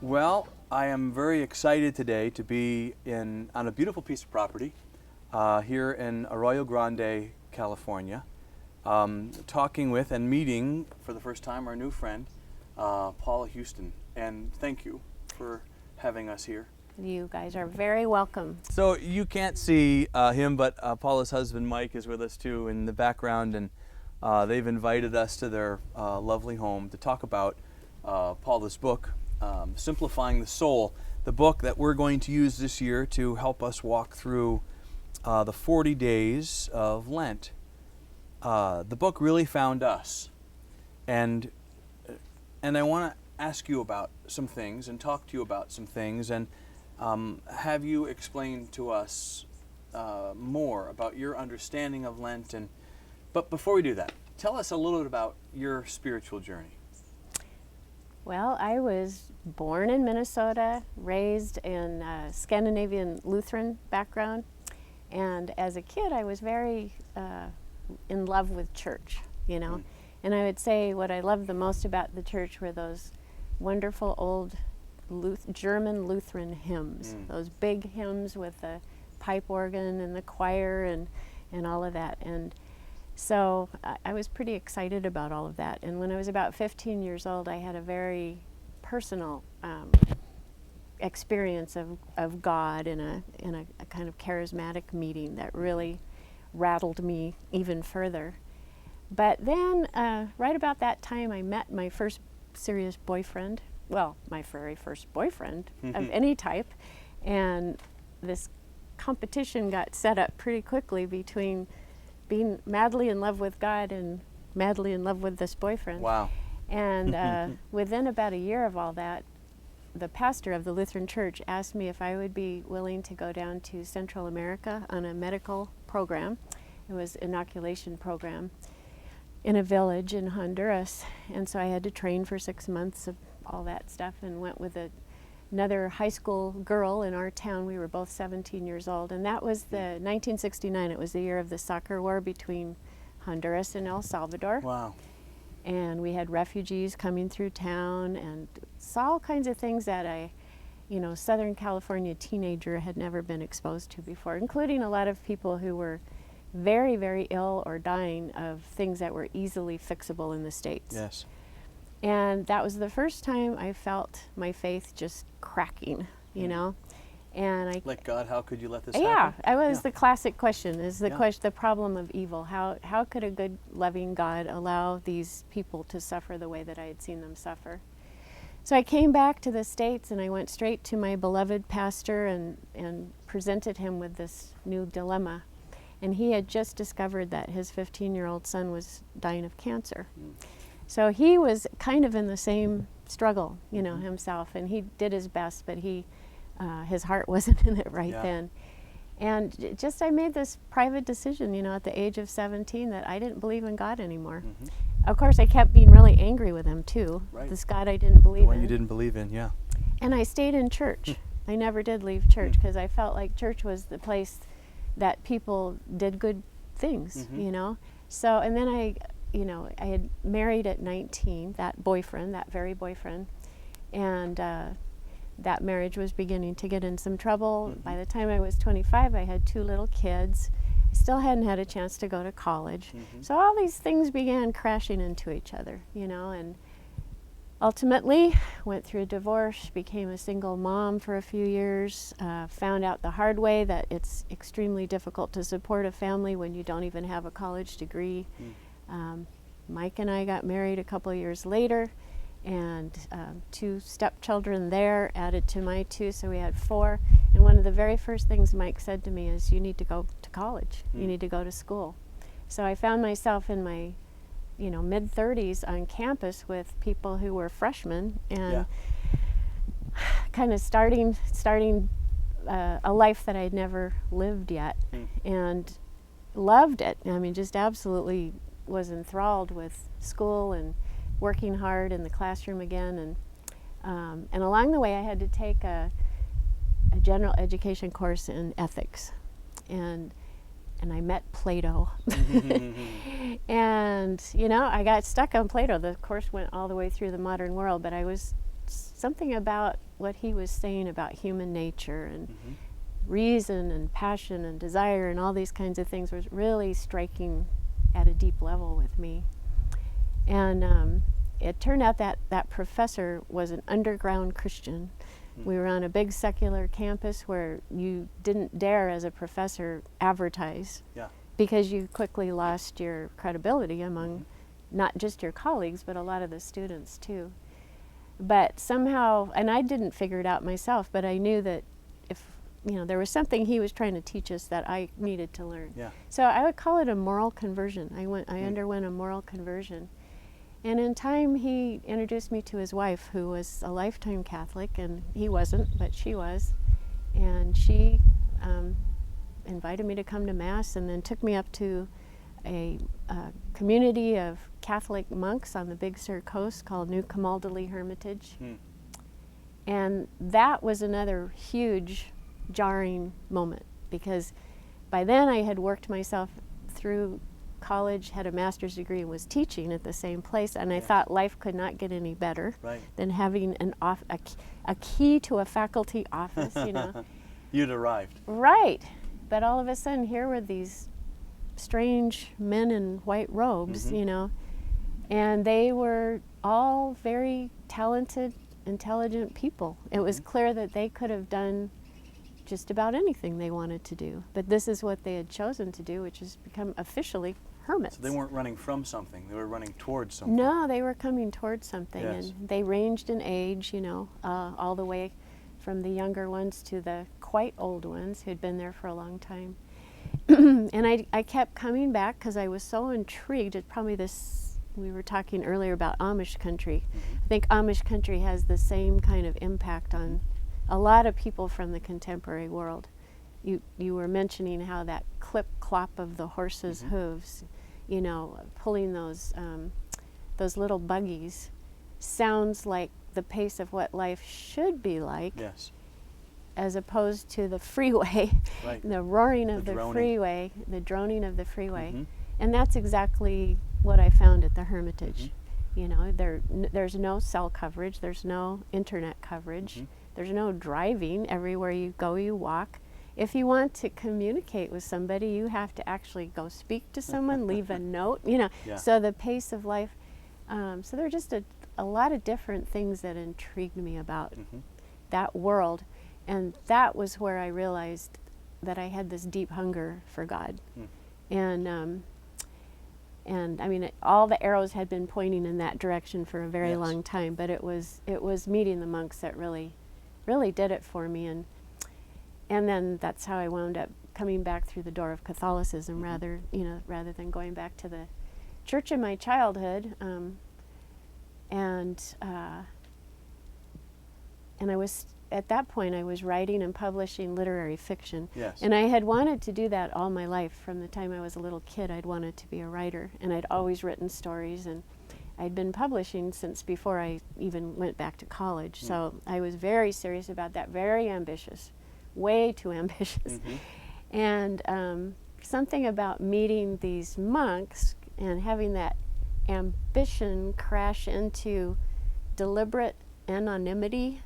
Well, I am very excited today to be on a beautiful piece of property here in Arroyo Grande, California, talking with and meeting for the first time our new friend, Paula Huston. And thank you for having us here. You guys are very welcome. So you can't see him, but Paula's husband Mike is with us too in the background, and they've invited us to their lovely home to talk about Paula's book, Simplifying the Soul, the book that we're going to use this year to help us walk through the 40 days of Lent. The book really found us, and I want to ask you about some things and talk to you about some things and have you explain to us more about your understanding of Lent. But before we do that, tell us a little bit about your spiritual journey. Well, I was born in Minnesota, raised in a Scandinavian Lutheran background, and as a kid I was very in love with church, you know. And I would say what I loved the most about the church were those wonderful old German Lutheran hymns, those big hymns with the pipe organ and the choir and all of that. And so I was pretty excited about all of that. And when I was about 15 years old, I had a very personal experience of God in a kind of charismatic meeting that really rattled me even further. But then right about that time I met my first serious boyfriend, well, my very first boyfriend of any type, and this competition got set up pretty quickly between being madly in love with God and madly in love with this boyfriend. Wow. And within about a year of all that, the pastor of the Lutheran church asked me if I would be willing to go down to Central America on a medical program. It was an inoculation program in a village in Honduras. And so I had to train for 6 months of all that stuff and went with another high school girl in our town. We were both 17 years old, and that was the 1969. It was the year of the soccer war between Honduras and El Salvador. Wow. And we had refugees coming through town and saw all kinds of things that Southern California teenager had never been exposed to before, including a lot of people who were very, very ill or dying of things that were easily fixable in the States. Yes. And that was the first time I felt my faith just cracking, you know. And I Like God, how could you let this yeah, happen? it was the classic question, is the Yeah. the problem of evil. How could a good, loving God allow these people to suffer the way that I had seen them suffer? So I came back to the States and I went straight to my beloved pastor and presented him with this new dilemma. And he had just discovered that his 15-year-old son was dying of cancer. So he was kind of in the same struggle, you know, himself, and he did his best, but his heart wasn't in it right then. And just I made this private decision, you know, at the age of 17 that I didn't believe in God anymore. Of course, I kept being really angry with him too. Right. This God I didn't believe The one in. you didn't believe in, yeah. And I stayed in church. I never did leave church because I felt like church was the place that people did good things, you know. So, and then I had married at 19, that very boyfriend, and that marriage was beginning to get in some trouble. By the time I was 25, I had 2 little kids. I still hadn't had a chance to go to college. So all these things began crashing into each other, you know, and ultimately went through a divorce, became a single mom for a few years, found out the hard way that it's extremely difficult to support a family when you don't even have a college degree. Mike and I got married a couple of years later, and 2 stepchildren there added to my 2, so we had 4. And one of the very first things Mike said to me is, you need to go to college, you need to go to school. So I found myself in my mid-30s on campus with people who were freshmen and kind of starting a life that I'd never lived yet, and loved it. I mean, just absolutely was enthralled with school and working hard in the classroom again. And along the way, I had to take a general education course in ethics, and I met Plato. And I got stuck on Plato. The course went all the way through the modern world, but I was something about what he was saying about human nature and reason and passion and desire and all these kinds of things was really striking at a deep level with me. And it turned out that that professor was an underground Christian. We were on a big secular campus where you didn't dare, as a professor, advertise, because you quickly lost your credibility among not just your colleagues, but a lot of the students too. But somehow, and I didn't figure it out myself, but I knew that if, there was something he was trying to teach us that I needed to learn. So I would call it a moral conversion. I underwent a moral conversion. And in time, he introduced me to his wife, who was a lifetime Catholic, and he wasn't, but she was. And she invited me to come to Mass, and then took me up to a community of Catholic monks on the Big Sur coast called New Camaldoli Hermitage. And that was another huge, jarring moment, because by then I had worked myself through college, had a master's degree, and was teaching at the same place, and I thought life could not get any better than having a key to a faculty office, You'd arrived. Right. But all of a sudden, here were these strange men in white robes, and they were all very talented, intelligent people. It was clear that they could have done just about anything they wanted to do, but this is what they had chosen to do, which is become officially hermits. So they weren't running from something, they were running towards something. No, they were coming towards something, and they ranged in age, all the way from the younger ones to the quite old ones who'd been there for a long time. And I kept coming back because I was so intrigued. It's probably this, we were talking earlier about Amish country. I think Amish country has the same kind of impact on a lot of people from the contemporary world. You were mentioning how that clip-clop of the horses' hooves, pulling those little buggies, sounds like the pace of what life should be like, as opposed to the freeway, the roaring of the freeway, the droning of the freeway. And that's exactly what I found at the Hermitage. There's no cell coverage, there's no internet coverage, there's no driving. Everywhere you go, you walk. If you want to communicate with somebody, you have to actually go speak to someone, leave a note, So the pace of life, so there are just a lot of different things that intrigued me about that world. And that was where I realized that I had this deep hunger for God. And I mean, all the arrows had been pointing in that direction for a very long time, but it was meeting the monks that really did it for me. And then that's how I wound up coming back through the door of Catholicism, rather than going back to the church in my childhood. And I was, at that point, I was writing and publishing literary fiction. And I had wanted to do that all my life. From the time I was a little kid, I'd wanted to be a writer, and I'd always written stories, and I'd been publishing since before I even went back to college. So I was very serious about that, very ambitious, way too ambitious. And something about meeting these monks and having that ambition crash into deliberate anonymity,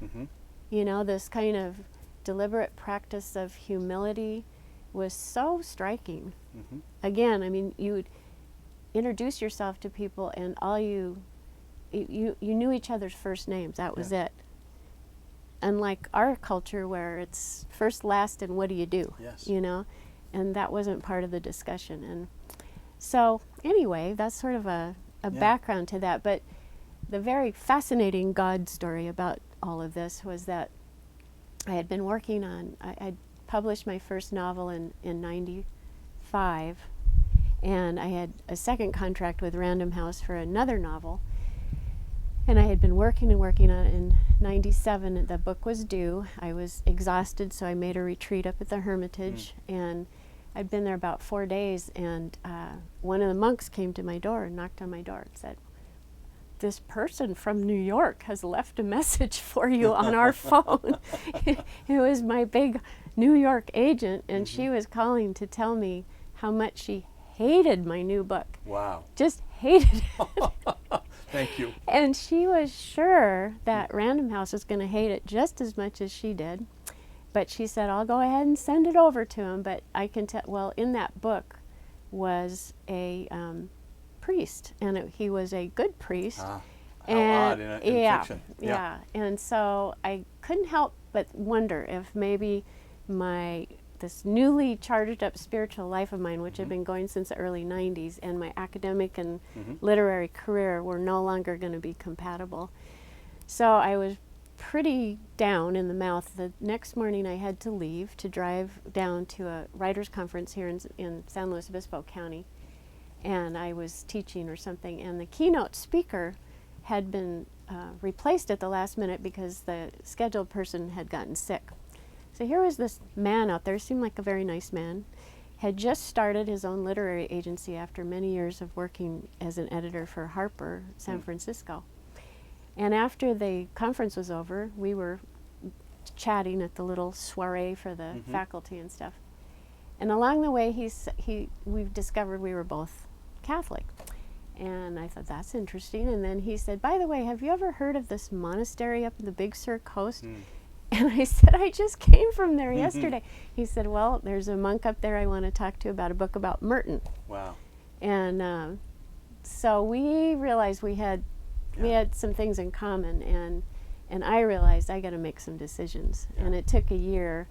this kind of deliberate practice of humility was so striking. Again, I mean, you would introduce yourself to people and all you knew each other's first names. That was it. Unlike our culture where it's first, last, and what do you do, and that wasn't part of the discussion. And so anyway, that's sort of a background to that. But the very fascinating God story about all of this was that I had been working on, I'd published my first novel in 95, and I had a second contract with Random House for another novel. And I had been working on it. In 97, the book was due. I was exhausted, so I made a retreat up at the Hermitage, and I'd been there about 4 days, and one of the monks came to my door and knocked on my door and said, "This person from New York has left a message for you on our phone." It was my big New York agent, and she was calling to tell me how much she hated my new book. Wow. Just hated it. Thank you. And she was sure that Random House was going to hate it just as much as she did. But she said, I'll go ahead and send it over to him. But I can tell, well, in that book was a priest, and he was a good priest. How and odd in fiction. Yeah. And so I couldn't help but wonder if maybe this newly charged up spiritual life of mine, which had been going since the early 90s, and my academic and literary career were no longer going to be compatible. So I was pretty down in the mouth. The next morning I had to leave to drive down to a writers' conference here in San Luis Obispo County, and I was teaching or something, and the keynote speaker had been replaced at the last minute because the scheduled person had gotten sick. So here was this man out there, seemed like a very nice man, had just started his own literary agency after many years of working as an editor for Harper, San Francisco. And after the conference was over, we were chatting at the little soiree for the faculty and stuff. And along the way, we've discovered we were both Catholic. And I thought, that's interesting. And then he said, by the way, have you ever heard of this monastery up in the Big Sur coast? And I said, I just came from there yesterday. He said, well, there's a monk up there I want to talk to about a book about Merton. Wow. And so we realized we had some things in common, and I realized I got to make some decisions. And it took a year,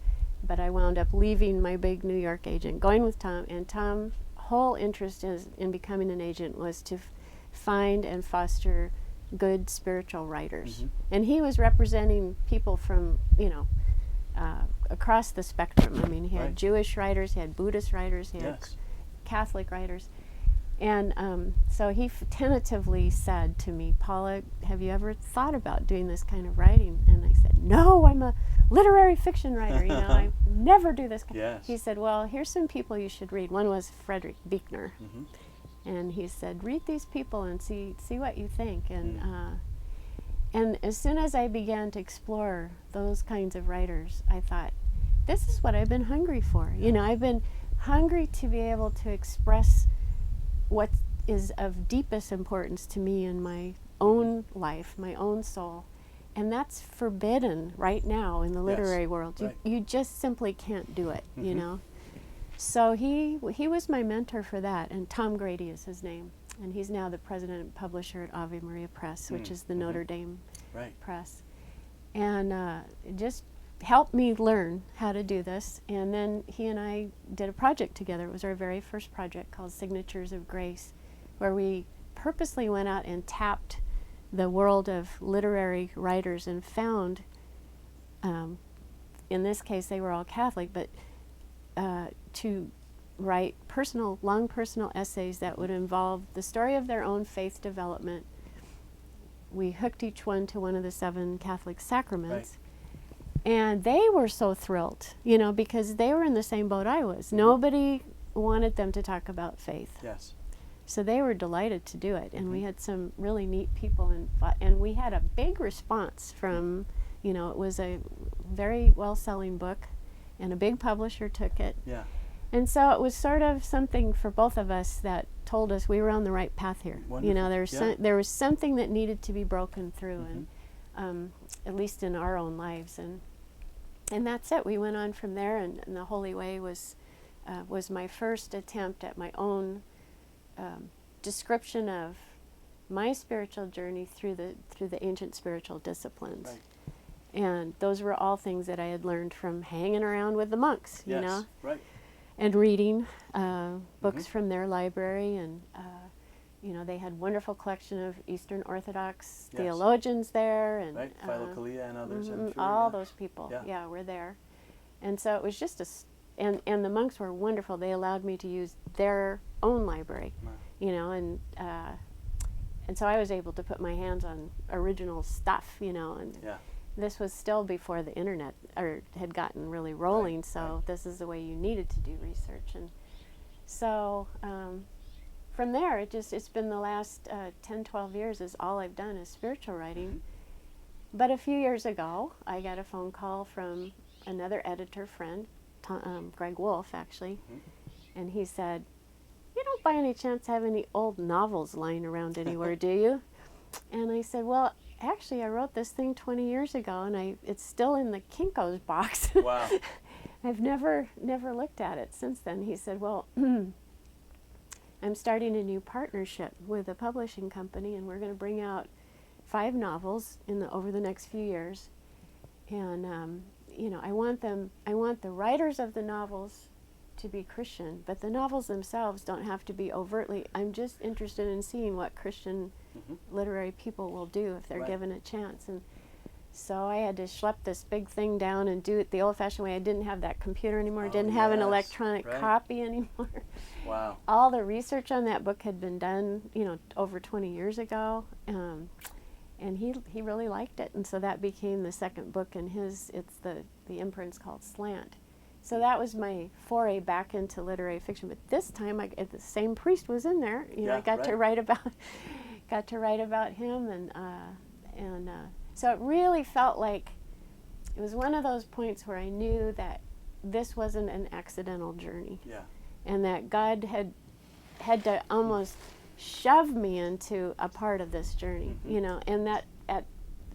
but I wound up leaving my big New York agent, going with Tom, and Tom's whole interest in becoming an agent was to find and foster good spiritual writers. And he was representing people from, across the spectrum. I mean, he had Jewish writers, he had Buddhist writers, he had Catholic writers. And so he tentatively said to me, Paula, have you ever thought about doing this kind of writing? And I said, no, I'm a literary fiction writer. I never do this. He said, well, here's some people you should read. One was Frederick Buechner. And he said, read these people and see what you think. And as soon as I began to explore those kinds of writers, I thought, this is what I've been hungry for. I've been hungry to be able to express what is of deepest importance to me in my own life, my own soul. And that's forbidden right now in the literary world. You just simply can't do it, So he was my mentor for that, and Tom Grady is his name. And he's now the president and publisher at Ave Maria Press, which is the Notre Dame press. And it just helped me learn how to do this. And then he and I did a project together. It was our very first project called Signatures of Grace, where we purposely went out and tapped the world of literary writers and found, in this case they were all Catholic, but to write long personal essays that would involve the story of their own faith development. We hooked each one to one of the 7 Catholic sacraments. And they were so thrilled, because they were in the same boat I was. Nobody wanted them to talk about faith. So they were delighted to do it. And we had some really neat people, and we had a big response from, it was a very well-selling book, and a big publisher took it. And so it was sort of something for both of us that told us we were on the right path here. There was something that needed to be broken through, and at least in our own lives. And that's it. We went on from there, and the Holy Way was my first attempt at my own description of my spiritual journey through the ancient spiritual disciplines. And those were all things that I had learned from hanging around with the monks, and reading books from their library. And they had wonderful collection of Eastern Orthodox theologians there, and Philokalia and others. I'm sure, all those people were there. And so it was just and the monks were wonderful. They allowed me to use their own library, and so I was able to put my hands on original stuff, and this was still before the internet had gotten really rolling, so this is the way you needed to do research. And so from there, it's been the last 10, 12 years is all I've done is spiritual writing. But a few years ago, I got a phone call from another editor friend, Greg Wolf, actually, and he said, you don't by any chance have any old novels lying around anywhere, do you? And I said, well, actually, I wrote this thing 20 years ago, and it's still in the Kinko's box. Wow. I've never looked at it since then. He said, well, I'm starting a new partnership with a publishing company, and we're going to bring out 5 novels over the next few years. And, I want the writers of the novels to be Christian, but the novels themselves don't have to be overtly. I'm just interested in seeing what Christian literary people will do if they're given a chance. And so I had to schlep this big thing down and do it the old-fashioned way. I didn't have that computer anymore. Didn't have an electronic copy anymore. Wow. All the research on that book had been done, over 20 years ago. And he really liked it. And so that became the second book in his. It's the imprint's called Slant. So that was my foray back into literary fiction. But this time, the same priest was in there. I got to write about him, and so it really felt like it was one of those points where I knew that this wasn't an accidental journey, and that God had to almost shove me into a part of this journey, and that at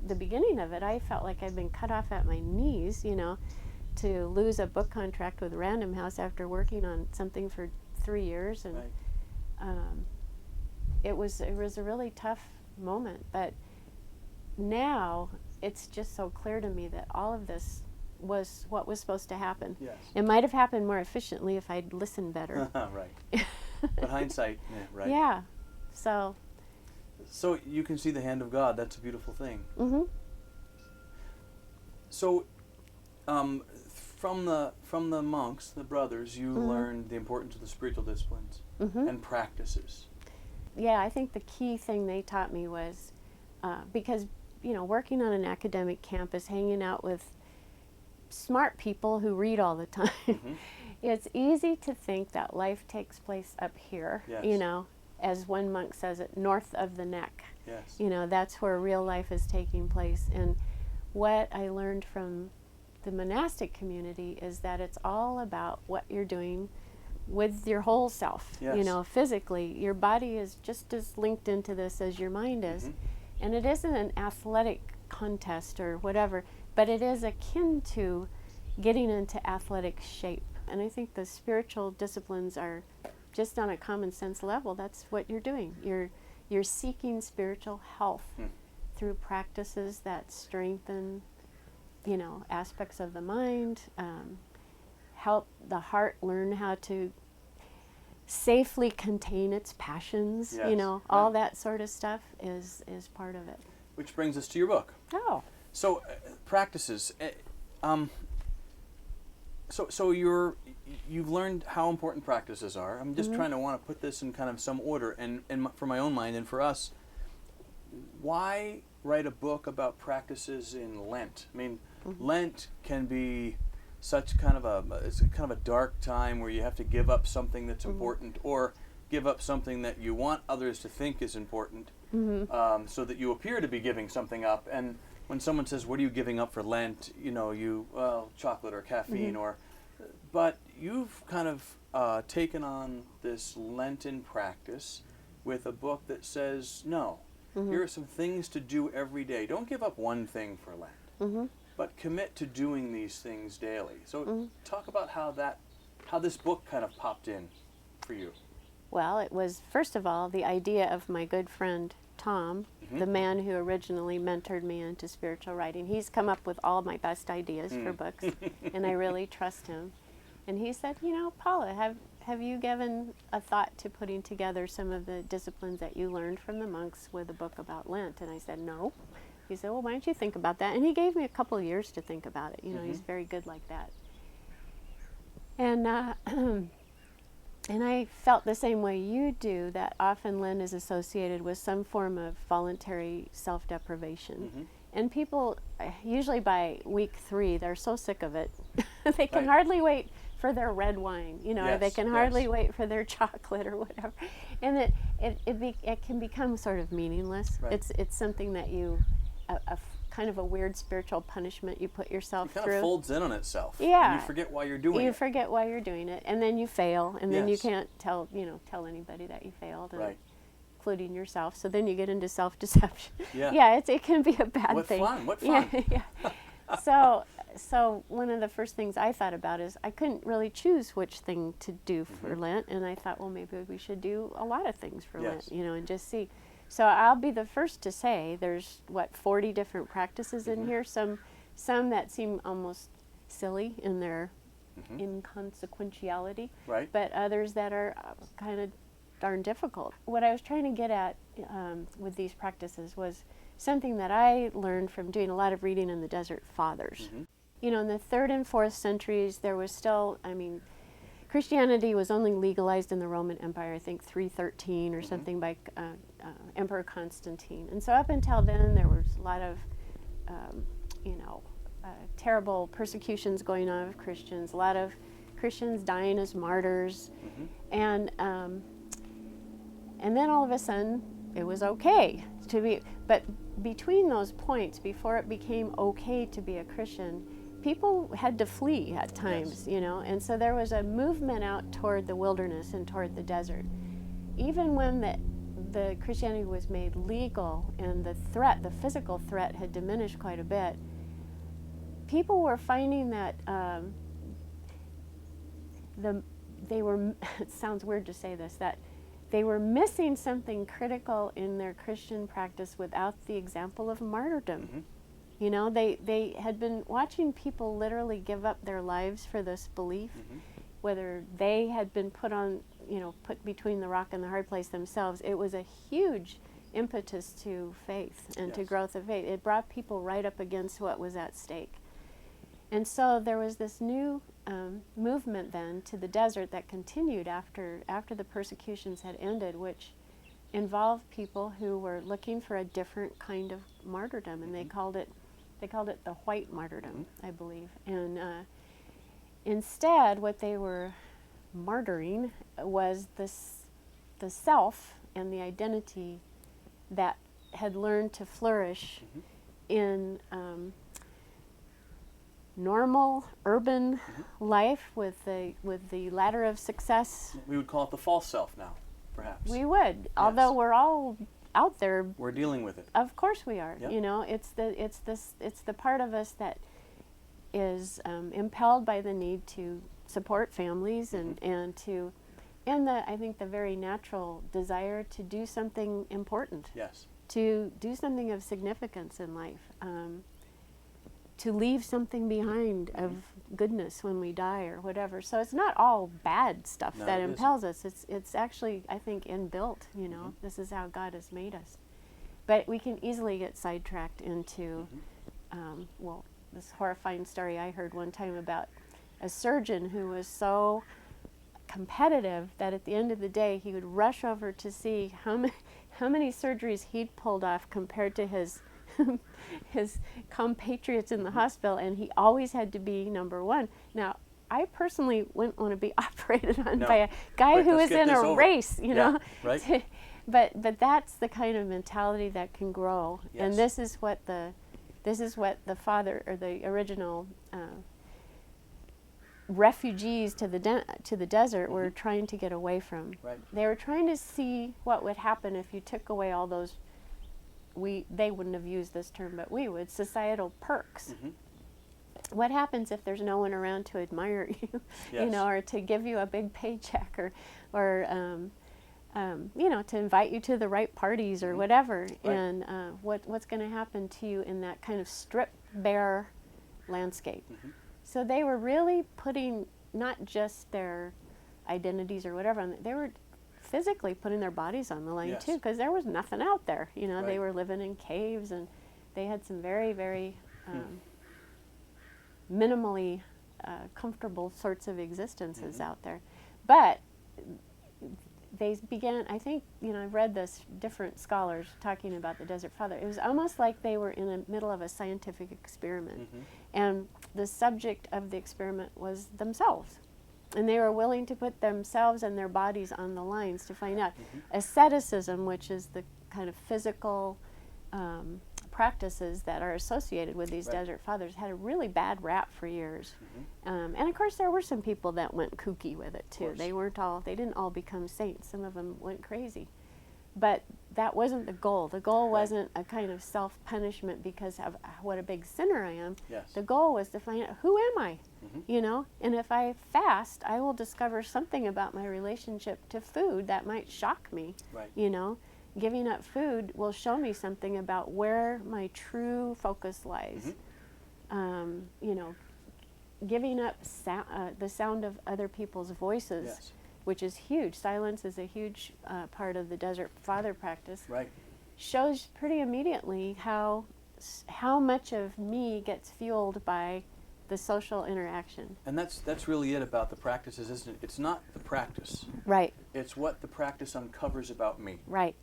the beginning of it, I felt like I'd been cut off at my knees, to lose a book contract with Random House after working on something for 3 years, and it was a really tough moment. But now it's just so clear to me that all of this was what was supposed to happen. Yes. It might have happened more efficiently if I'd listened better. Right. But hindsight, right. Yeah. So you can see the hand of God. That's a beautiful thing. Mm-hmm. So from the monks, the brothers, you learned the importance of the spiritual disciplines and practices. Yeah, I think the key thing they taught me was because working on an academic campus, hanging out with smart people who read all the time, it's easy to think that life takes place up here. Yes. As one monk says it, north of the neck. Yes. That's where real life is taking place. And what I learned from the monastic community is that it's all about what you're doing with your whole self. Yes. Physically, your body is just as linked into this as your mind is. And it isn't an athletic contest or whatever, but it is akin to getting into athletic shape. And I think the spiritual disciplines are just on a common sense level. That's what you're doing. You're seeking spiritual health through practices that strengthen aspects of the mind, help the heart learn how to safely contain its passions. Yes. All that sort of stuff is part of it. Which brings us to your book. Oh. So practices. So you've learned how important practices are. I'm just trying to want to put this in kind of some order, and for my own mind and for us, why write a book about practices in Lent? I mean, Lent can be such kind of a dark time where you have to give up something that's important, or give up something that you want others to think is important, so that you appear to be giving something up. And when someone says, "What are you giving up for Lent?" Chocolate or caffeine, but you've kind of taken on this Lenten practice with a book that says, no, here are some things to do every day. Don't give up one thing for Lent, but commit to doing these things daily. So talk about how this book kind of popped in for you. Well, it was, first of all, the idea of my good friend Tom, the man who originally mentored me into spiritual writing. He's come up with all my best ideas for books, and I really trust him. And he said, Paula, have you given a thought to putting together some of the disciplines that you learned from the monks with a book about Lent? And I said, no. He said, well, why don't you think about that? And he gave me a couple of years to think about it. He's very good like that. And and I felt the same way you do, that often Lent is associated with some form of voluntary self-deprivation. And people, usually by week 3, they're so sick of it, they can hardly wait for their red wine, or they can hardly wait for their chocolate or whatever. And it can become sort of meaningless. It's something that you, kind of a weird spiritual punishment you put yourself through. It kind of folds in on itself. Yeah. And you forget why you're doing it. You forget why you're doing it, and then you fail, and then you can't tell anybody that you failed. And including yourself. So then you get into self-deception. Yeah. Yeah, it can be a bad What thing. fun! What fun! Yeah, yeah. So one of the first things I thought about is I couldn't really choose which thing to do for Lent, and I thought, well, maybe we should do a lot of things for Lent, and just see. So I'll be the first to say there's 40 different practices in here. Some that seem almost silly in their inconsequentiality, Right. but others that are kind of darn difficult. What I was trying to get at with these practices was something that I learned from doing a lot of reading in the Desert Fathers. In the 3rd and 4th centuries, there was still, Christianity was only legalized in the Roman Empire, I think 313 or something, by Emperor Constantine. And so up until then, there was a lot of, terrible persecutions going on of Christians, a lot of Christians dying as martyrs. And then all of a sudden, it was okay to be, but between those points, before it became okay to be a Christian, people had to flee at times, and so there was a movement out toward the wilderness and toward the desert. Even when the Christianity was made legal and the physical threat had diminished quite a bit, people were finding that they were, it sounds weird to say this, that they were missing something critical in their Christian practice without the example of martyrdom. They had been watching people literally give up their lives for this belief, whether they had been put between the rock and the hard place themselves. It was a huge impetus to faith and to growth of faith. It brought people right up against what was at stake. And so there was this new movement then to the desert that continued after the persecutions had ended, which involved people who were looking for a different kind of martyrdom, and they called it the White Martyrdom, I believe. And instead, what they were martyring was the self and the identity that had learned to flourish in normal urban life with the ladder of success. We would call it the false self now, perhaps. We would, although we're all out there. We're dealing with it. Of course we are. Yep. It's the part of us that is impelled by the need to support families and I think the very natural desire to do something important. Yes. To do something of significance in life. To leave something behind of goodness when we die or whatever. So it's not all bad stuff that impels us. It's actually, I think, inbuilt, This is how God has made us. But we can easily get sidetracked into, this horrifying story I heard one time about a surgeon who was so competitive that at the end of the day he would rush over to see how many surgeries he'd pulled off compared to his compatriots in the hospital, and he always had to be number one. Now, I personally wouldn't want to be operated on by a guy who is in a race, Right. But that's the kind of mentality that can grow, and this is what the father or the original refugees to the desert were trying to get away from. Right. They were trying to see what would happen if you took away all those. They wouldn't have used this term, but we would, societal perks. What happens if there's no one around to admire you, or to give you a big paycheck, or to invite you to the right parties or whatever, Right. and what's going to happen to you in that kind of stripped bare landscape. So they were really putting not just their identities or whatever on they were physically putting their bodies on the line too, because there was nothing out there. Right. They were living in caves, and they had some very, very minimally comfortable sorts of existences out there. But they began, I think, I've read this, different scholars talking about the Desert Father. It was almost like they were in the middle of a scientific experiment, and the subject of the experiment was themselves. And they were willing to put themselves and their bodies on the lines to find out. Asceticism, which is the kind of physical practices that are associated with these Desert Fathers, had a really bad rap for years. And of course there were some people that went kooky with it too. They didn't all become saints. Some of them went crazy. but that wasn't the goal. The goal wasn't a kind of self-punishment because of what a big sinner I am. Yes. The goal was to find out, who am I? Mhm. You know, and if I fast, I will discover something about my relationship to food that might shock me. Right. You know, giving up food will show me something about where my true focus lies. You know, giving up the sound of other people's voices, Yes. which is huge. Silence is a huge part of the Desert Father practice. Right. Shows pretty immediately how much of me gets fueled by the social interaction. And that's really it about the practices, isn't it? It's not the practice. Right. It's what the practice uncovers about me. Right.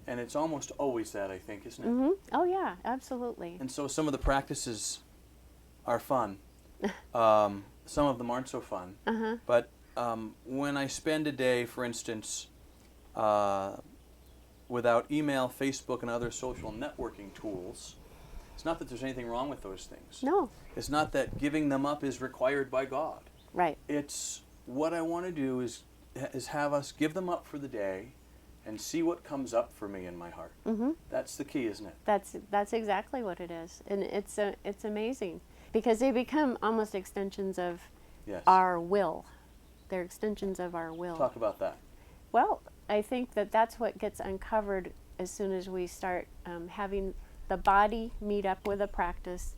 And it's almost always that, I think, isn't it? Mm-hmm. Oh yeah, absolutely. And so some of the practices are fun. Some of them aren't so fun. Uh-huh. But when I spend a day, for instance, without email, Facebook, and other social networking tools, it's not that there's anything wrong with those things. No. It's not that giving them up is required by God. Right. It's what I want to do is have us give them up for the day and see what comes up for me in my heart. Mm-hmm. That's the key, isn't it? That's exactly what it is, and it's amazing because they become almost extensions of Yes. our will. They're extensions of our will. Talk about that. Well, I think that's what gets uncovered as soon as we start having the body meet up with a practice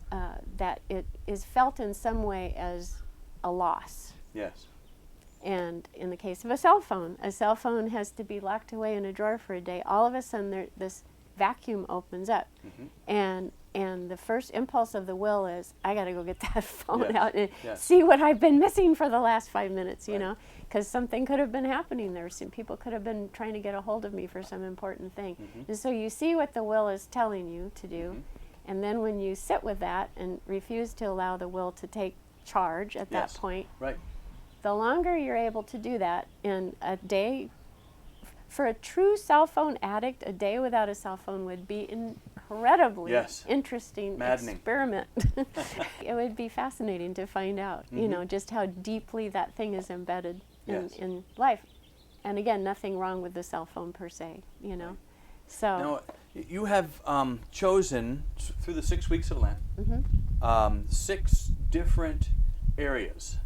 that it is felt in some way as a loss. Yes. And in the case of a cell phone has to be locked away in a drawer for a day. All of a sudden, this vacuum opens up, and the first impulse of the will is, I got to go get that phone out and see what I've been missing for the last 5 minutes, you know, because something could have been happening there. Some people could have been trying to get a hold of me for some important thing. And so you see what the will is telling you to do, and then when you sit with that and refuse to allow the will to take charge at that point, the longer you're able to do that, in a day, for a true cell phone addict, a day without a cell phone would be incredibly interesting experiment. It would be fascinating to find out, you know, just how deeply that thing is embedded in life. And again, nothing wrong with the cell phone per se, you know. So now, you have chosen, through the 6 weeks of Lent, 6 different areas.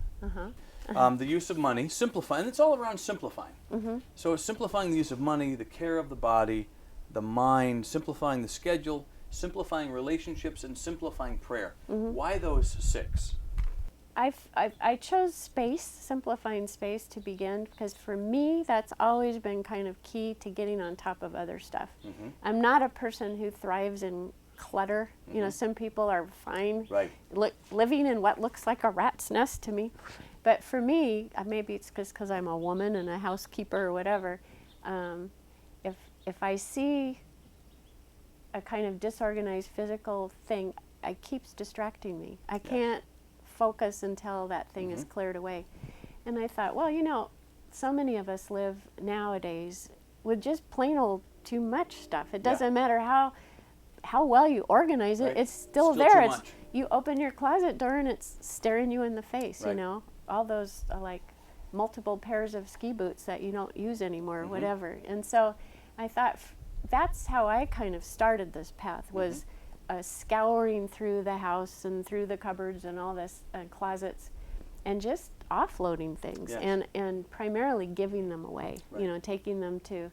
The use of money, simplifying, it's all around simplifying. So it's simplifying the use of money, the care of the body, the mind, simplifying the schedule, simplifying relationships, and simplifying prayer. Why those 6? I chose space, simplifying space to begin, because for me that's always been kind of key to getting on top of other stuff. I'm not a person who thrives in clutter. You know, some people are fine living in what looks like a rat's nest to me. But for me, maybe it's because I'm a woman and a housekeeper or whatever, if I see a kind of disorganized physical thing, it keeps distracting me. I can't focus until that thing is cleared away. And I thought, well, you know, so many of us live nowadays with just plain old too much stuff. It doesn't matter how well you organize it, it's still there. You open your closet door and it's staring you in the face, you know. All those like multiple pairs of ski boots that you don't use anymore, whatever. And so I thought that's how I kind of started this path, was scouring through the house and through the cupboards and all this closets and just offloading things and primarily giving them away, you know, taking them to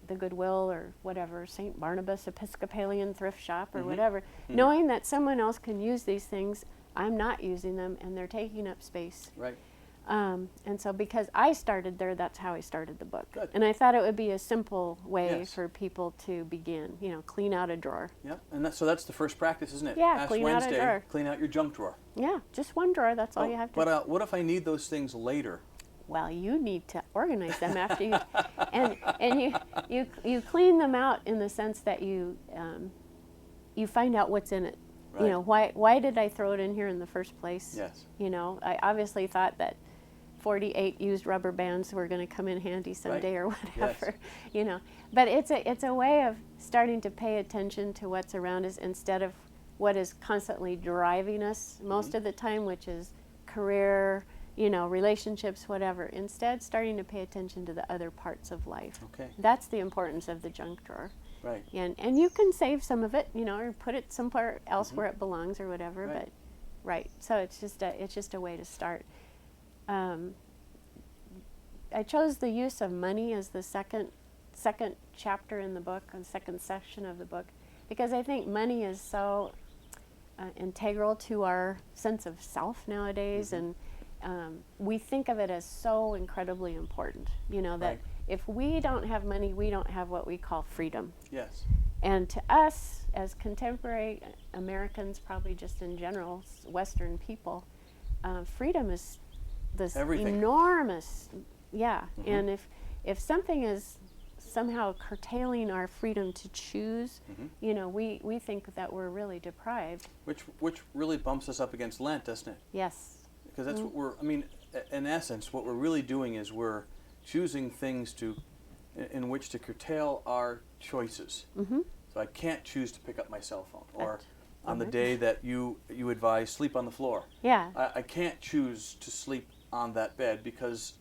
the Goodwill or whatever, St. Barnabas Episcopalian thrift shop or whatever, knowing that someone else can use these things. I'm not using them, and they're taking up space. And so because I started there, that's how I started the book. And I thought it would be a simple way for people to begin, you know, clean out a drawer. And so that's the first practice, isn't it? Yeah, clean out a drawer. Clean out your junk drawer. Yeah, just one drawer, that's all you have to do. But what if I need those things later? Well, you need to organize them after you, and you clean them out in the sense that you find out what's in it. You know, why did I throw it in here in the first place? You know, I obviously thought that 48 used rubber bands were going to come in handy someday or whatever. You know, but it's a way of starting to pay attention to what's around us instead of what is constantly driving us most of the time, which is career, relationships, whatever. Instead, starting to pay attention to the other parts of life. Okay. That's the importance of the junk drawer. Right. And you can save some of it, or put it somewhere else where it belongs or whatever. Right. But right. So it's just a way to start. I chose the use of money as the second chapter in the book, the second section of the book, because I think money is so integral to our sense of self nowadays, and we think of it as so incredibly important. That Right. if we don't have money, we don't have what we call freedom. Yes. And to us, as contemporary Americans, probably just in general, Western people, freedom is this Everything. enormous, and if something is somehow curtailing our freedom to choose, we think that we're really deprived. Which really bumps us up against Lent, doesn't it? Yes. Because that's what we're, in essence, what we're really doing is we're choosing things in which to curtail our choices. So I can't choose to pick up my cell phone, or on the day that you advise sleep on the floor. Yeah. I can't choose to sleep on that bed because,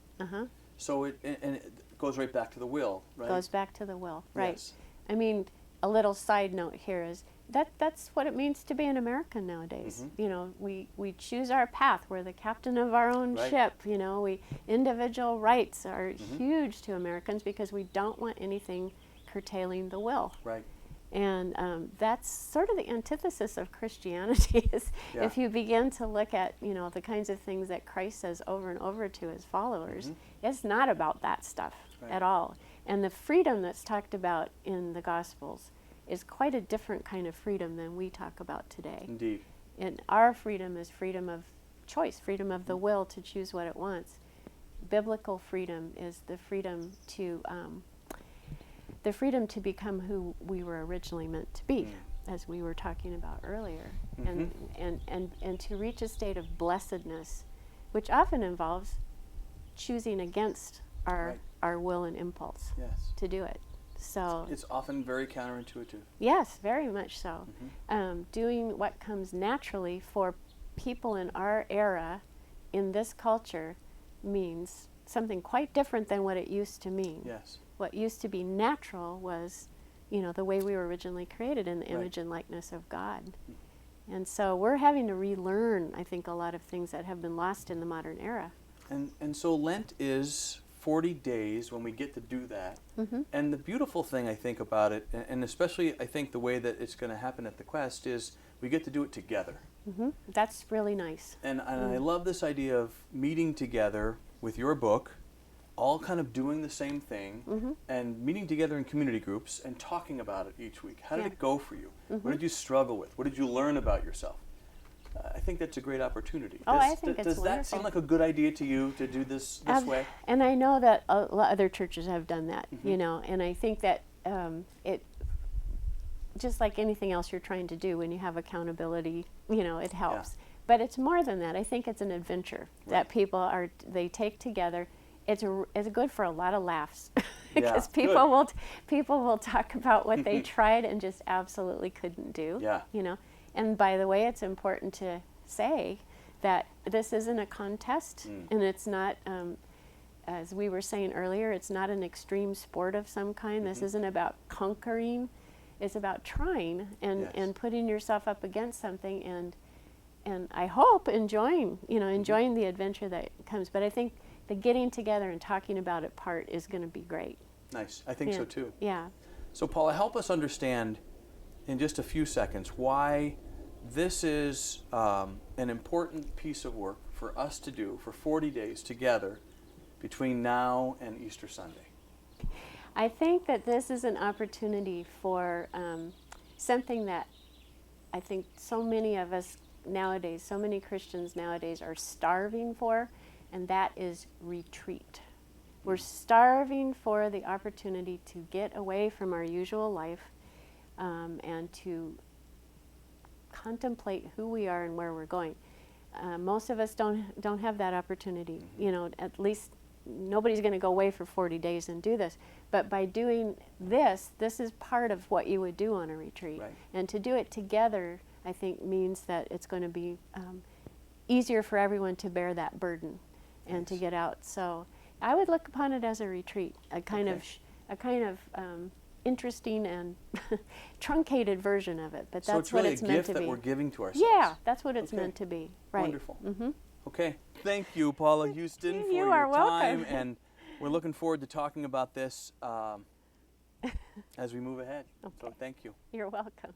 so it goes right back to the will, right? Goes back to the will, right. Yes. A little side note here is that's what it means to be an American nowadays. We choose our path. We're the captain of our own Right. ship. Individual rights are huge to Americans because we don't want anything curtailing the will. Right. And that's sort of the antithesis of Christianity. Is Yeah. if you begin to look at the kinds of things that Christ says over and over to his followers, it's not about that stuff at all. And the freedom that's talked about in the Gospels is quite a different kind of freedom than we talk about today. Indeed. And our freedom is freedom of choice, freedom of the will to choose what it wants. Biblical freedom is the freedom to become who we were originally meant to be, as we were talking about earlier, and to reach a state of blessedness, which often involves choosing against our will and impulse Yes. to do it. So It's often very counterintuitive. yes, very much so. Doing what comes naturally for people in our era, in this culture, means something quite different than what it used to mean. Yes. What used to be natural was, the way we were originally created in the Right. image and likeness of God. And so we're having to relearn, I think, a lot of things that have been lost in the modern era. And so Lent is 40 days when we get to do that. And the beautiful thing I think about it, and especially I think the way that it's going to happen at the Quest, is we get to do it together. That's really nice. And I love this idea of meeting together with your book, all kind of doing the same thing, and meeting together in community groups and talking about it each week. How did it go for you? What did you struggle with? What did you learn about yourself? I think that's a great opportunity. I think it's Does that seem like a good idea to you to do this way? And I know that other churches have done that, and I think that it, just like anything else you're trying to do when you have accountability, it helps. But it's more than that. I think it's an adventure that people they take together. It's good for a lot of laughs because people will talk about what they tried and just absolutely couldn't do. Yeah. And by the way, it's important to say that this isn't a contest, and it's not, as we were saying earlier, it's not an extreme sport of some kind. This isn't about conquering. It's about trying and putting yourself up against something and I hope enjoying the adventure that comes. But I think the getting together and talking about it part is going to be great. Nice. I think so too. Yeah. So Paula, help us understand in just a few seconds why this is an important piece of work for us to do for 40 days together between now and Easter Sunday. I think that this is an opportunity for something that I think so many of us nowadays, so many Christians nowadays are starving for, and that is retreat. We're starving for the opportunity to get away from our usual life and to contemplate who we are and where we're going. Most of us don't have that opportunity. At least nobody's going to go away for 40 days and do this. But by doing this is part of what you would do on a retreat. Right. And to do it together, I think, means that it's going to be easier for everyone to bear that burden. and to Nice. get out. So I would look upon it as a retreat, a kind of interesting and truncated version of it. But So that's it's really what it's a meant gift to that be. we're giving to ourselves. Yeah, that's what it's Okay. meant to be. Right. Wonderful. Mm-hmm. Okay. Thank you, Paula Huston, You for your are welcome. time, and we're looking forward to talking about this as we move ahead. So Okay. thank you. You're welcome.